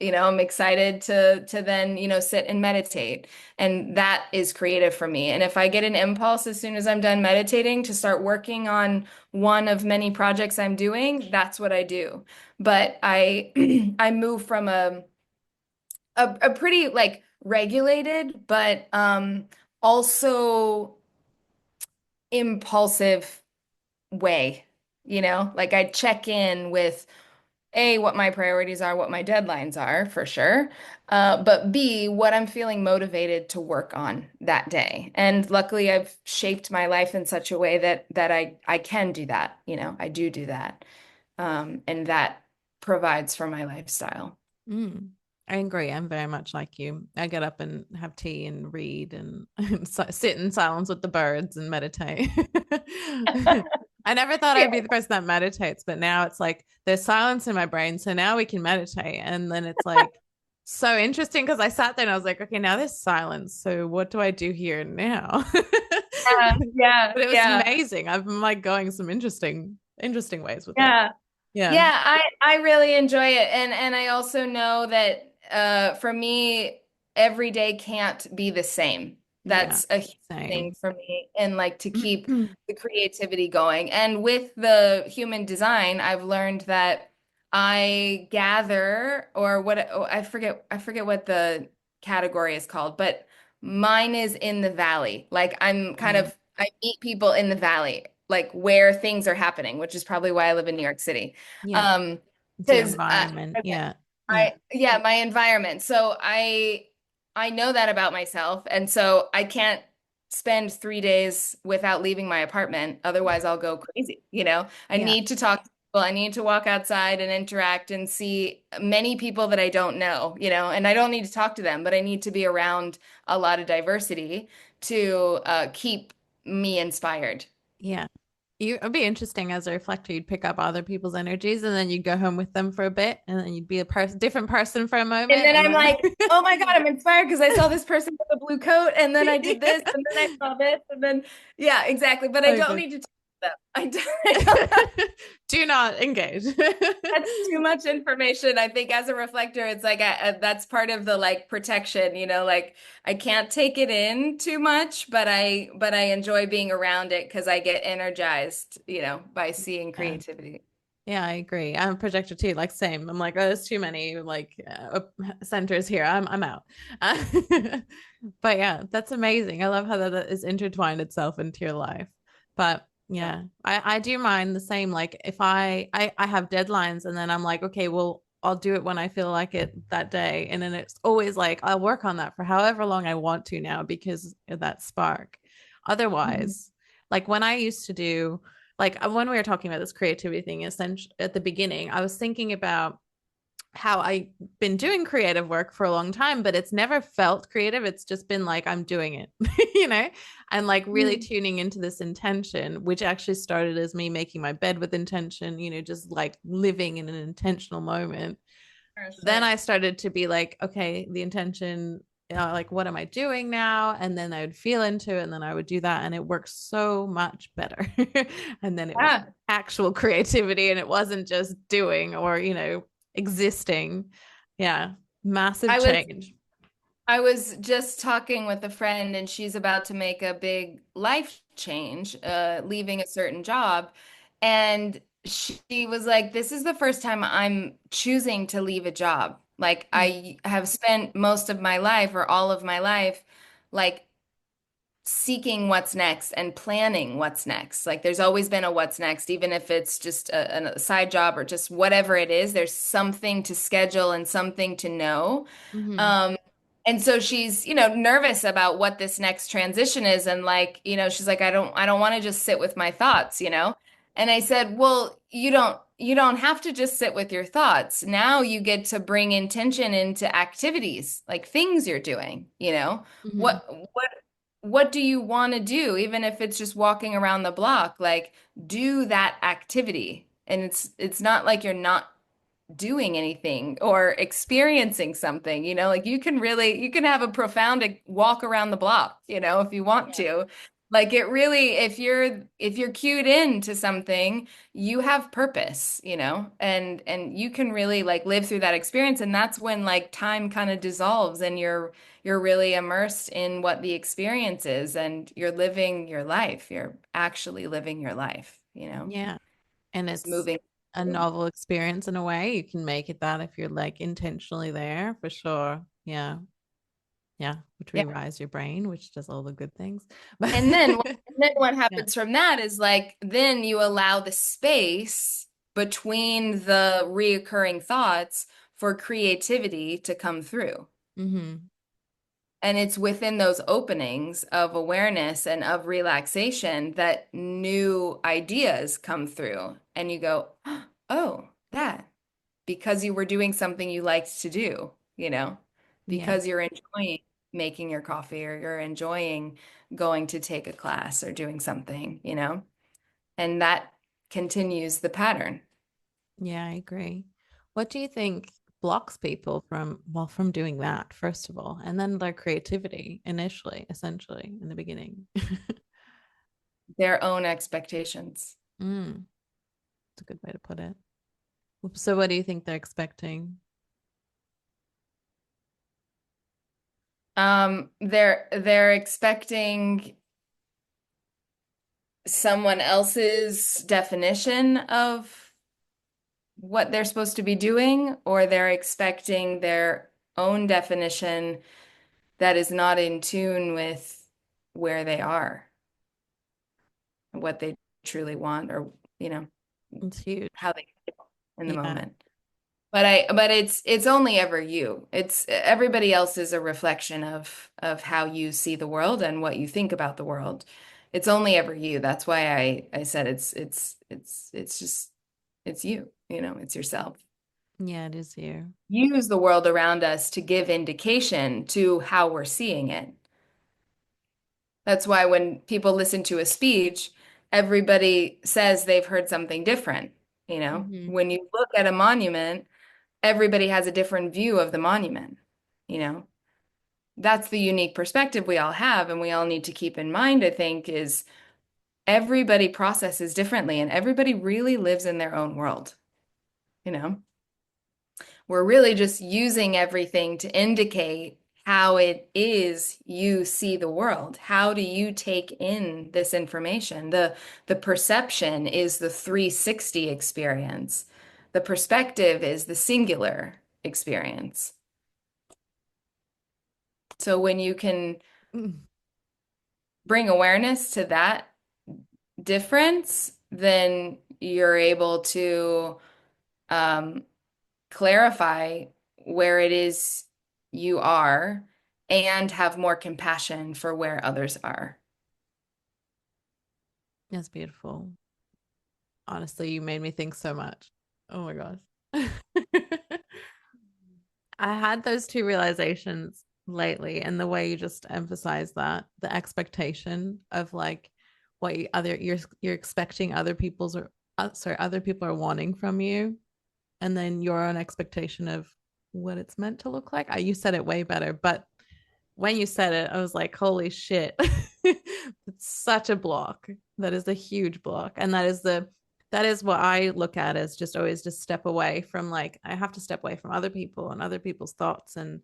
you know, I'm excited to then, you know, sit and meditate. And that is creative for me. And if I get an impulse as soon as I'm done meditating to start working on one of many projects I'm doing, that's what I do. But I I move from a pretty like regulated, but also impulsive way, you know? Like I check in with A, what my priorities are, what my deadlines are for sure, but B, what I'm feeling motivated to work on that day. And luckily, I've shaped my life in such a way that I can do that. You know, I do that, and that provides for my lifestyle. Mm. I agree. I'm very much like you. I get up and have tea and read and, sit in silence with the birds and meditate. I never thought Yeah. I'd be the person that meditates, but now it's like there's silence in my brain. So now we can meditate. And then it's like so interesting because I sat there and I was like, okay, now there's silence. So what do I do here now? Yeah, But it was yeah, amazing. I'm like going some interesting ways with it. yeah. Yeah. Yeah, I really enjoy it. And I also know that for me, every day can't be the same. Yeah. That's a huge thing Same. for me. And like to keep the creativity going. And with the human design, I've learned that I gather or what oh, I forget what the category is called, but mine is in the valley. Like I'm kind Mm. of I meet people in the valley, like where things are happening, which is probably why I live in New York City. Yeah. Um, It's your because environment. Yeah. Yeah. yeah, my environment. So I know that about myself, and so I can't spend 3 days without leaving my apartment. Otherwise, I'll go crazy. You know, I Yeah. need to talk to people. I need to walk outside and interact and see many people that I don't know. You know, and I don't need to talk to them, but I need to be around a lot of diversity to keep me inspired. Yeah. It'd be interesting as a reflector. You'd pick up other people's energies and then you'd go home with them for a bit and then you'd be a different person for a And moment. then And I'm then, like, oh my God, I'm inspired because I saw this person with a blue coat and then I did this and then I saw this and then, yeah, exactly. But I so don't good. need to talk to them. I don't, Do not engage. that's too much information. I think as a reflector, it's like that's part of the like protection, you know, like I can't take it in too much, but I enjoy being around it because I get energized, you know, by seeing Yeah. creativity. Yeah, I agree. I'm a projector too, like same. I'm like, oh, there's too many like centers here. I'm out. Uh, but yeah, that's amazing. I love how that is intertwined itself into your life. But Yeah. yeah, I do mind the same. Like if I have deadlines and then I'm like, okay, well, I'll do it when I feel like it that day. And then it's always like I'll work on that for however long I want to now because of that spark. Mhm. Otherwise, like when I used to do, like when we were talking about this creativity thing, essentially at the beginning, I was thinking about how I've been doing creative work for a long time, but it's never felt creative. It's just been like I'm doing it, and like really Mm. tuning into this intention, which actually started as me making my bed with intention, just like living in an intentional moment. Sure, Then sure. I started to be like, okay, the intention, like what am I doing now? And then I would feel into it and then I would do that. And it worked so much better. And then it was Yeah. actual creativity and it wasn't just doing or, existing. Yeah. Massive I was change. I was just talking with a friend and she's about to make a big life change, leaving a certain job. And she was like, this is the first time I'm choosing to leave a job. Like Mm. I have spent most of my life or all of my life, like seeking what's next and planning what's next. Like there's always been a what's next, even if it's just a side job or just whatever it is, there's something to schedule and something to know. Mm-hmm. Um, and so she's, nervous about what this next transition is. And like, she's like, I don't want to just sit with my thoughts. And I said, well, you don't have to just sit with your thoughts. Now you get to bring intention into activities, like things you're doing. Mm-hmm. What what do you want to do, even if it's just walking around the block? Like, do that activity. And it's not like you're not doing anything or experiencing something, like you can have a profound walk around the block, if you want Yeah. to. Like it really, if you're cued in to something, you have purpose, and you can really like live through that experience. And that's when like time kind of dissolves and you're really immersed in what the experience is and you're living your life. You're actually living your life, Yeah. And just it's moving a through. novel experience in a way. You can make it that if you're like intentionally there for sure. Yeah. Yeah, which Yeah. rewires your brain, which does all the good things. And then, and then what Yeah. happens from that is like, then you allow the space between the reoccurring thoughts for creativity to come through. Hmm. And it's within those openings of awareness and of relaxation that new ideas come through. And you go, oh, that, because you were doing something you liked to do, Yeah. because you're enjoying making your coffee or you're enjoying going to take a class or doing something, and that continues the pattern. Yeah, I agree. What do you think blocks people from doing that, first of all, and then their creativity initially, essentially, in the beginning? Their own expectations. Mm, that's a good way to put it. So what do you think they're expecting? They're expecting someone else's definition of what they're supposed to be doing, or they're expecting their own definition that is not in tune with where they are, what they truly want, or, you know, It's huge. how they feel in the Yeah. moment. But it's only ever you. It's everybody else is a reflection of how you see the world and what you think about the world. It's only ever you. That's why I said it's just it's you, it's yourself. Yeah, it is you. Use the world around us to give indication to how we're seeing it. That's why when people listen to a speech, everybody says they've heard something different. Hmm. When you look at a monument, everybody has a different view of the monument. You know, that's the unique perspective we all have, and we all need to keep in mind, I think, is everybody processes differently and everybody really lives in their own world. You know, we're really just using everything to indicate how it is you see the world. How do you take in this information? The perception is the 360 experience. The perspective is the singular experience. So when you can bring awareness to that difference, then you're able to um, clarify where it is you are and have more compassion for where others are. That's beautiful. Honestly, you made me think so much. Oh my gosh. I had those two realizations lately, and the way you just emphasize that, the expectation of like what you're expecting other people's or sorry, other people are wanting from you, and then your own expectation of what it's meant to look like. You said it way better, but when you said it, I was like, holy shit. It's such a block. That is a huge block. And that is what I look at as just always just step away from, like, I have to step away from other people and other people's thoughts and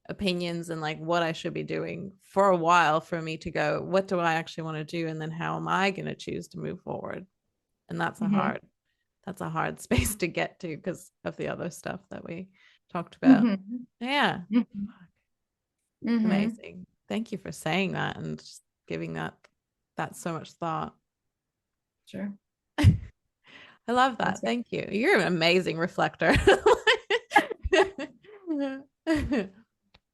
opinions and like what I should be doing for a while for me to go, what do I actually want to do? And then how am I going to choose to move forward? And Hmm. that's a hard space to get to because of the other stuff that we talked about. Hmm. Yeah. Hmm. Amazing. Thank you for saying that and just giving that so much thought. Sure. I love That's that. good. Thank you. You're an amazing reflector.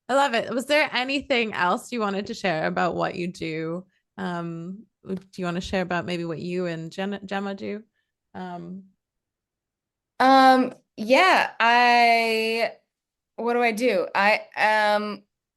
I love it. Was there anything else you wanted to share about what you do? Do you want to share about maybe what you and Gemma do? Um, Yeah, what do I do?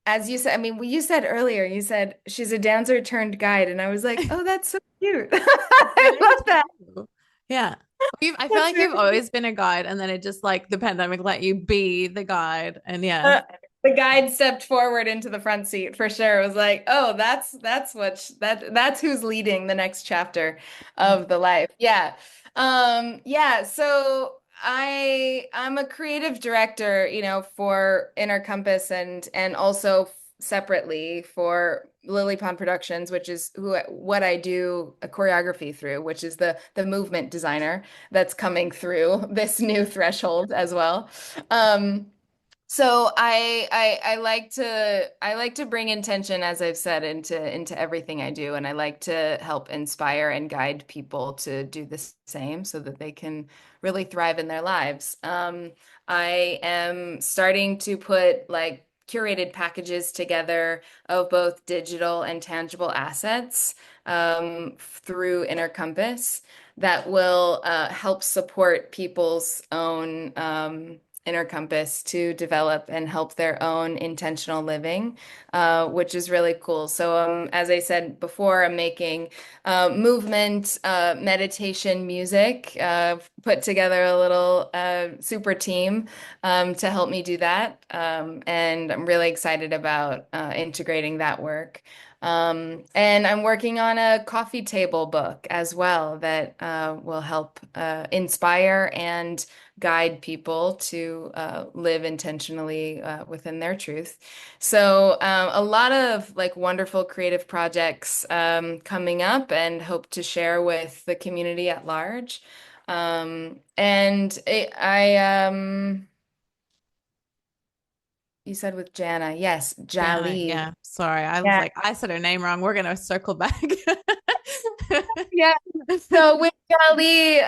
As you said, I mean, you said earlier, you said she's a dancer turned guide, and I was like, oh, that's so cute. I very love that. true. Yeah. I feel That's like you've really always been a guide, and then it just like the pandemic let you be the guide. And yeah. Uh, the guide stepped forward into the front seat for sure. It was like, oh, that's who's leading the next chapter of the life. Yeah. Yeah, so I'm a creative director, for Inner Compass and also separately for Lily Pond Productions, which is what I do a choreography through, which is the movement designer that's coming through this new threshold as well. So I like to bring intention, as I've said, into everything I do, and I like to help inspire and guide people to do the same so that they can really thrive in their lives. I am starting to put like curated packages together of both digital and tangible assets through Inner Compass that will help support people's own Inner Compass to develop and help their own intentional living, which is really cool. So, as I said before, I'm making movement, meditation, music, put together a little super team to help me do that. And I'm really excited about integrating that work. And I'm working on a coffee table book as well that will help inspire and guide people to live intentionally within their truth. So a lot of like wonderful creative projects coming up and hope to share with the community at large. You said with Jana, yes, Jana, Jali. yeah. Sorry. I was Yeah. like, I said her name wrong. We're gonna circle back. Yeah. So with Jali,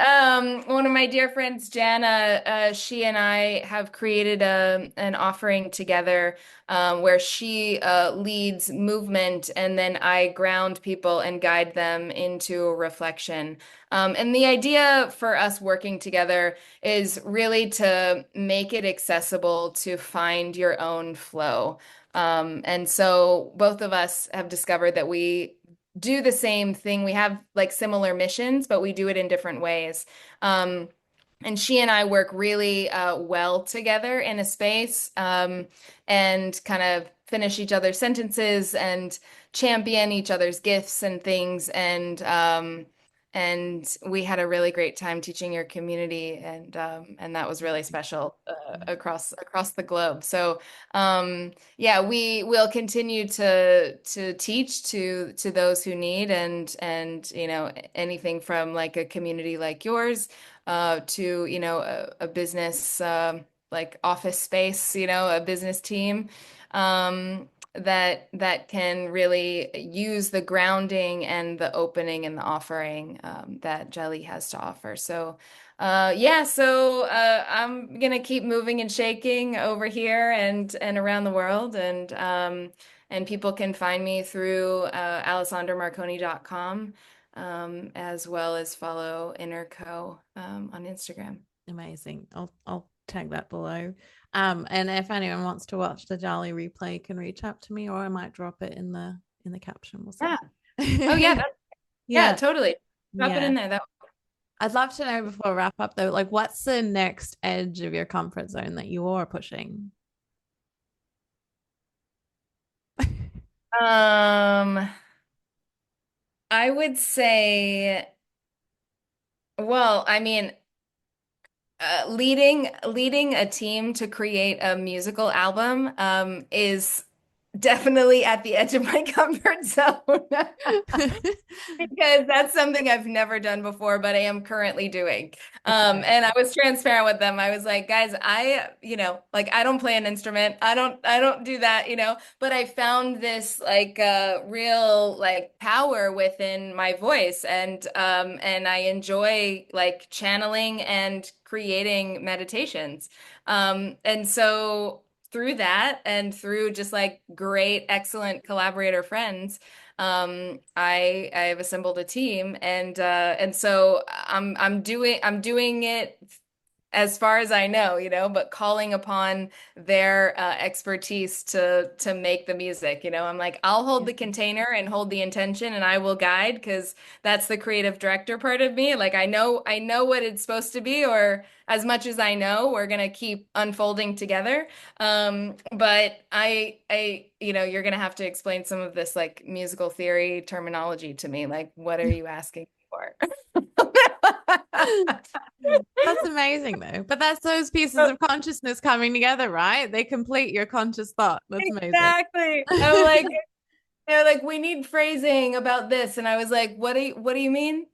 one of my dear friends, Jana, she and I have created an offering together where she leads movement and then I ground people and guide them into a reflection. And the idea for us working together is really to make it accessible to find your own flow. And so both of us have discovered that we do the same thing. We have like similar missions, but we do it in different ways. Um, and she and I work really well together in a space and kind of finish each other's sentences and champion each other's gifts and things. And we had a really great time teaching your community, and that was really special across the globe. So yeah, we will continue to teach to those who need and anything from like a community like yours to a business like office space, a business team that can really use the grounding and the opening and the offering that Jelly has to offer. So Yeah, so I'm gonna keep moving and shaking over here and around the world, and people can find me through alessandramarconi.com, as well as follow Interco on Instagram. Amazing. I'll tag that below. And if anyone wants to watch the Jolly replay, you can reach out to me, or I might drop it in the caption. We'll see. Yeah. Oh yeah, yeah, Yeah, totally. Drop it yeah. in there. That. I'd love to know before we wrap up though, like what's the next edge of your comfort zone that you're pushing? Um, I would say, well, I mean, leading a team to create a musical album is definitely at the edge of my comfort zone. Because that's something I've never done before, but I am currently doing. Okay. And I was transparent with them. I was like, guys, like I don't play an instrument. I don't do that, but I found this like real like power within my voice, and I enjoy like channeling and creating meditations. And so through that and through just like great, excellent collaborator friends, I've assembled a team, and so I'm doing it as far as I know, but calling upon their expertise to make the music. I'm like, I'll hold Yeah. the container and hold the intention, and I will guide because that's the creative director part of me. Like I know what it's supposed to be, or as much as I know, we're gonna keep unfolding together. But you're gonna have to explain some of this like musical theory terminology to me. Like, what are you asking for? That's amazing though. But that's those pieces of consciousness coming together, right? They complete your conscious thought. That's amazing. Exactly. I'm like, they're like, we need phrasing about this. And I was like, what do you mean?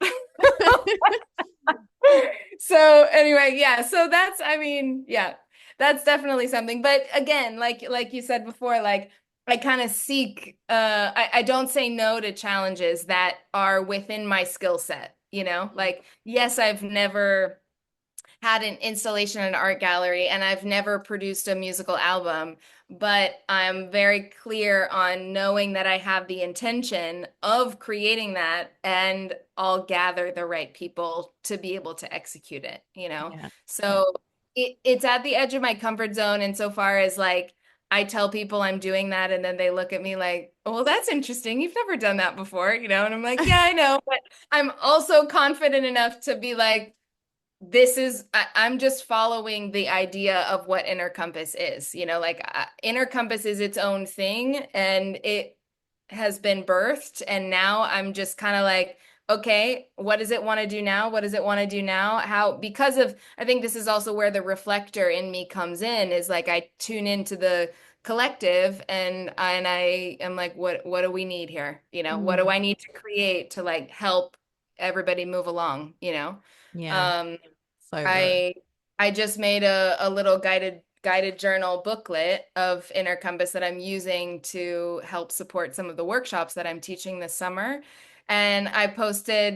So anyway, yeah. So that's, I mean, yeah, that's definitely something. But again, like you said before, like I kind of seek I don't say no to challenges that are within my skill set, Like, yes, I've never had an installation in an art gallery, and I've never produced a musical album, but I'm very clear on knowing that I have the intention of creating that, and I'll gather the right people to be able to execute it. Yeah. Yeah. So it's at the edge of my comfort zone insofar as like I tell people I'm doing that, and then they look at me like, "Oh, well, that's interesting. You've never done that before." And I'm like, "Yeah, I know," but I'm also confident enough to be like, I'm just following the idea of what Inner Compass is. Like Inner Compass is its own thing, and it has been birthed. And now I'm just kind of like, okay, what does it want to do now? What does it want to do now? Because of, I think this is also where the reflector in me comes in, is like I tune into the collective, and I am like, what do we need here? What do Mm, I need to create to like help everybody move along? yeah. Um, So good. I I just made a little guided journal booklet of Inner Compass that I'm using to help support some of the workshops that I'm teaching this summer. And I posted,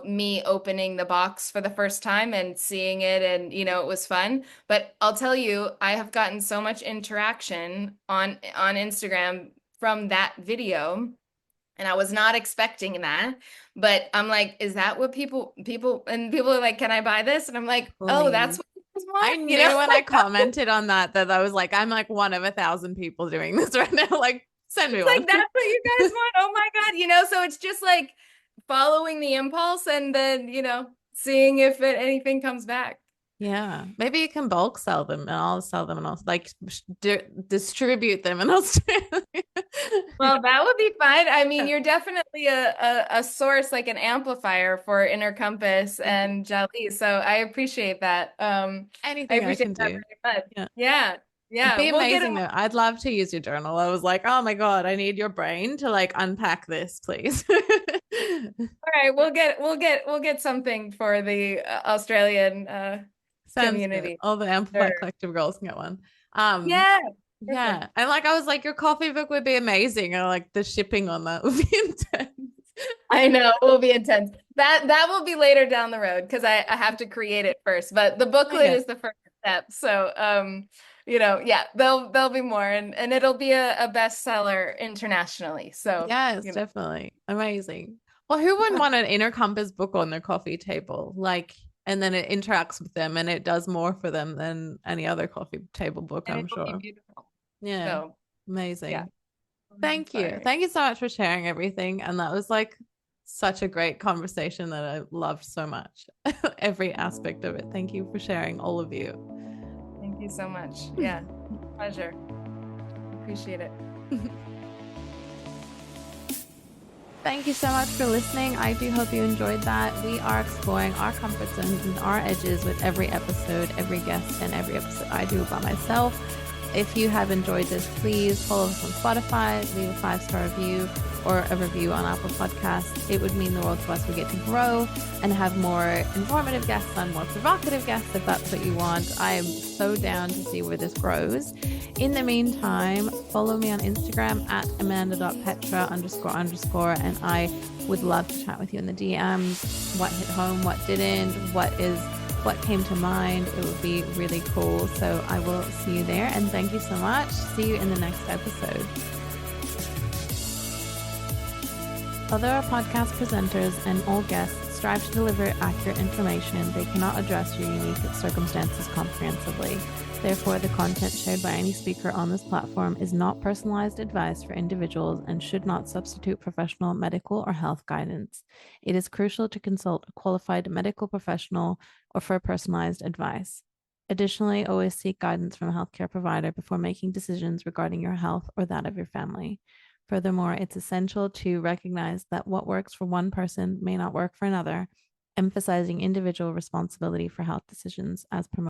me opening the box for the first time and seeing it, and it was fun. But I'll tell you, I have gotten so much interaction on Instagram from that video, and I was not expecting that. But I'm like, is that what people are like, can I buy this? And I'm like, oh, that's Please. what you guys I want, knew when I commented on that I was like, I'm like one of 1,000 people doing this right now. Like, send me It's one. like, that's what you guys want. Oh my God, so it's just like following the impulse, and then, seeing if anything comes back. Yeah, maybe you can bulk sell them and I'll sell them and I'll like distribute them in Australia. Well, that would be fine. I mean, you're definitely a source, like an amplifier for Inner Compass and Jali. So I appreciate that. I Anything I appreciate can that do. very much. Yeah. Yeah. It'd Yeah. be We'll get it. amazing though. I'd love to use your journal. I was like, oh my God, I need your brain to like unpack this, please. All right. We'll get something for the Australian Sounds good. community. All the Sure. Amplify Collective girls can get one. Um, Yeah. yeah. Perfect. And like I was like, your coffee book would be amazing. Or like the shipping on that would be intense. I know it will be intense. That will be later down the road because I have to create it first. But the booklet Okay. is the first step. So yeah, there'll be more and it'll be a bestseller internationally. So, Yes, definitely. Amazing. Well, who wouldn't want an inner compass book on their coffee table? Like, and then it interacts with them and it does more for them than any other coffee table book, and I'm it'll be sure. beautiful. Yeah. So yeah, Amazing. it'll be Thank you. inspiring. Thank you so much for sharing everything. And that was like such a great conversation that I loved so much. Every aspect of it. Thank you for sharing, all of you. Thank you so much. Yeah, pleasure. Appreciate it. Thank you so much for listening. I do hope you enjoyed that. We are exploring our comfort zones and our edges with every episode, every guest, and every episode I do by myself. If you have enjoyed this, please follow us on Spotify, leave a 5-star review or a review on Apple Podcasts. It would mean the world to us. We get to grow and have more informative guests and more provocative guests if that's what you want. I am so down to see where this grows. In the meantime, follow me on Instagram at amanda.petra__, and I would love to chat with you in the DMs. What hit home, what didn't, what came to mind. It would be really cool. So I will see you there. And thank you so much. See you in the next episode. Although our podcast presenters and all guests strive to deliver accurate information, they cannot address your unique circumstances comprehensively. Therefore, the content shared by any speaker on this platform is not personalized advice for individuals and should not substitute professional medical or health guidance. It is crucial to consult a qualified medical professional or for personalized advice. Additionally, always seek guidance from a healthcare provider before making decisions regarding your health or that of your family. Furthermore, it's essential to recognize that what works for one person may not work for another, emphasizing individual responsibility for health decisions as promoted